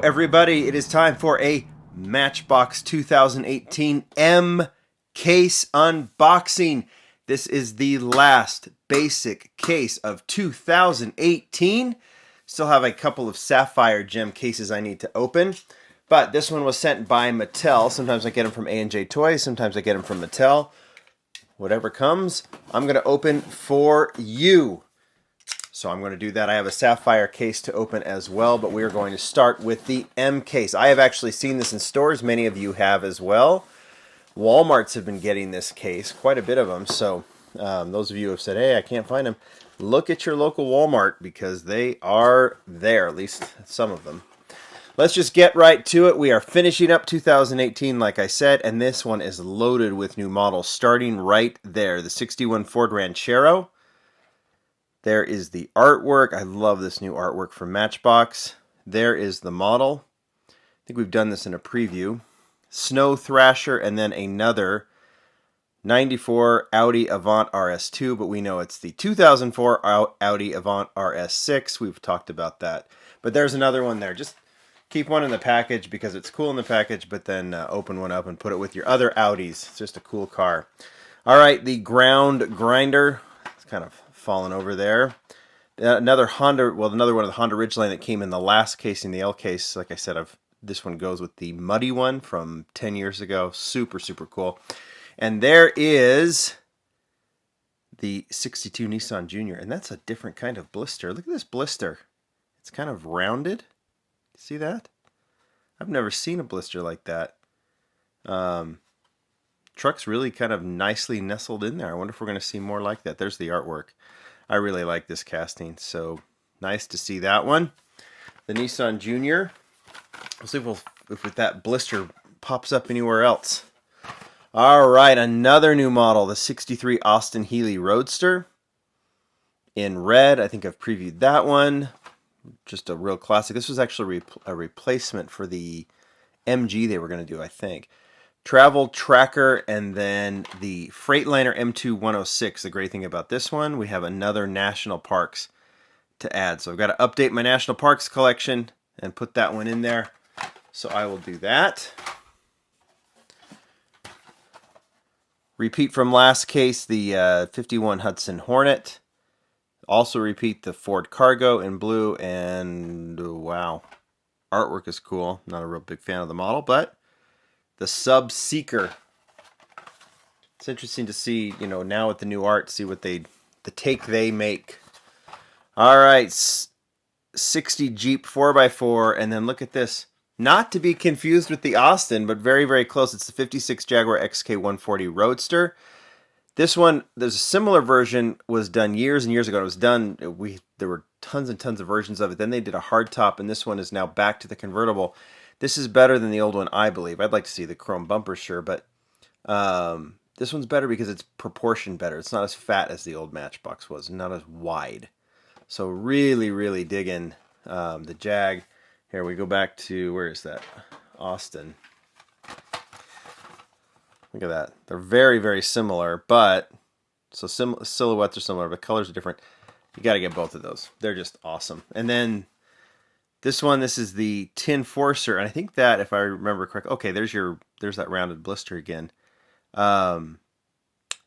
everybody, it is time for a Matchbox 2018 M case unboxing. This is the last basic case of 2018. Still have a couple of Sapphire gem cases I need to open, but this one was sent by Mattel. Sometimes I get them from A&J Toys, sometimes I get them from Mattel. Whatever comes, I'm going to open for you. So I'm going to do that. I have a Sapphire case to open as well, but we are going to start with the M case. I have actually seen this in stores. Many of you have as well. Walmarts have been getting this case, quite a bit of them. So those of you who have said, hey, I can't find them, look at your local Walmart because they are there, at least some of them. Let's just get right to it. We are finishing up 2018, like I said, and this one is loaded with new models, starting right there. The 61 Ford Ranchero. There is the artwork. I love this new artwork from Matchbox. There is the model. I think we've done this in a preview. Snow Thrasher, and then another 94 Audi Avant RS2, but we know it's the 2004 Audi Avant RS6. We've talked about that. But there's another one there. Just keep one in the package because it's cool in the package, but then open one up and put it with your other Audis. It's just a cool car. All right, the Ground Grinder. It's kind of fallen over there. Another Honda, well, another one of the Honda Ridgeline that came in the last case, in the L case. Like I said, this one goes with the muddy one from 10 years ago. Super, super cool. And there is the 62 Nissan Junior, and that's a different kind of blister. Look at this blister. It's kind of rounded. See that? I've never seen a blister like that. Truck's really kind of nicely nestled in there. I wonder if we're going to see more like that. There's the artwork. I really like this casting, so nice to see that one. The Nissan Junior. We'll see if that blister pops up anywhere else. All right, another new model, the 63 Austin Healey Roadster in red. I think I've previewed that one. Just a real classic. This was actually a replacement for the MG they were going to do, I think. Travel Tracker, and then the Freightliner M2 106. The great thing about this one, we have another National Parks to add. So I've got to update my National Parks collection and put that one in there. So I will do that. Repeat from last case, the 51 Hudson Hornet. Also repeat the Ford Cargo in blue, and wow, artwork is cool. Not a real big fan of the model, but the Sub Seeker. It's interesting to see, now with the new art, see what the take they make. All right, 60 Jeep 4x4, and then look at this. Not to be confused with the Austin, but very, very close. It's the 56 Jaguar XK140 Roadster. This one, there's a similar version, was done years and years ago. It was done, there were tons and tons of versions of it. Then they did a hardtop, and this one is now back to the convertible. This is better than the old one, I believe. I'd like to see the chrome bumper, sure, but this one's better because it's proportioned better. It's not as fat as the old Matchbox was, not as wide. So really, really digging the Jag. Here we go back to, where is that? Austin. Look at that. They're very, very similar, but, so silhouettes are similar, but colors are different. You got to get both of those. They're just awesome. And then this one, this is the Tin Forcer, and I think that, if I remember correctly, okay, there's that rounded blister again.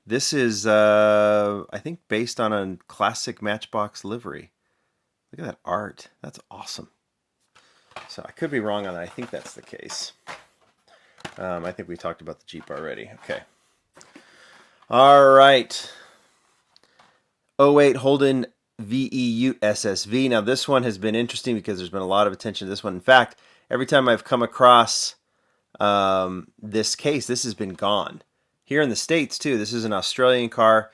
This is, I think, based on a classic Matchbox livery. Look at that art. That's awesome. So I could be wrong on that. I think that's the case. I think we talked about the Jeep already. Okay. All right. '08 Holden VEU SSV. Now this one has been interesting because there's been a lot of attention to this one. In fact, every time I've come across this case, this has been gone. Here in the States too, this is an Australian car,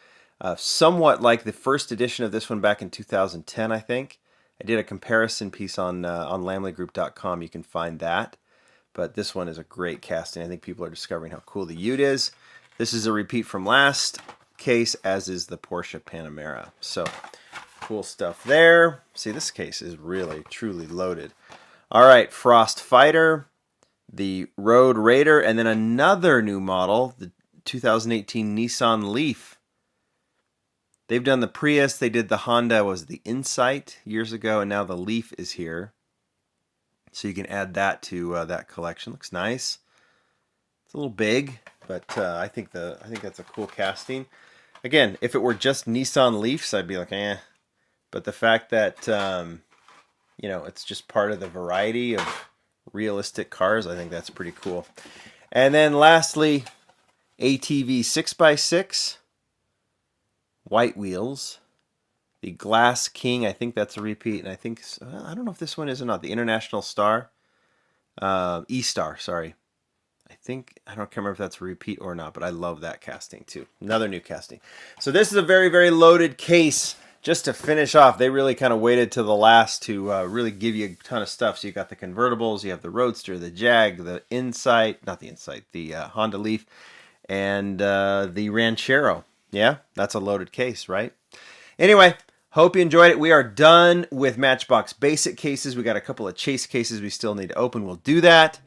somewhat like the first edition of this one back in 2010, I think. I did a comparison piece on lamleygroup.com. You can find that. But this one is a great casting. I think people are discovering how cool the Ute is. This is a repeat from last case, as is the Porsche Panamera. So cool stuff there. See, this case is really, truly loaded. All right, Frost Fighter, the Road Raider, and then another new model, the 2018 Nissan Leaf. They've done the Prius, they did the Honda, was the Insight years ago, and now the Leaf is here. So you can add that to that collection. Looks nice. It's a little big, but I think that's a cool casting. Again, if it were just Nissan Leafs, I'd be like, eh. But the fact that it's just part of the variety of realistic cars, I think that's pretty cool. And then lastly, ATV 6x6, white wheels. The Glass King, I think that's a repeat, and I don't know if this one is or not. The International Star, E-Star, sorry. I can't remember if that's a repeat or not, but I love that casting too. Another new casting. So this is a very, very loaded case. Just to finish off, they really kind of waited to the last to really give you a ton of stuff. So you got the convertibles, you have the Roadster, the Jag, the the Honda Leaf, and the Ranchero. Yeah, that's a loaded case, right? Anyway, hope you enjoyed it. We are done with Matchbox basic cases. We got a couple of chase cases we still need to open. We'll do that.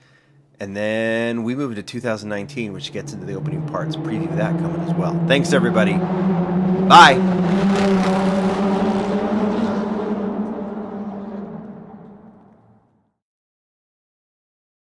And then we move into 2019, which gets into the opening parts. Preview that coming as well. Thanks, everybody. Bye.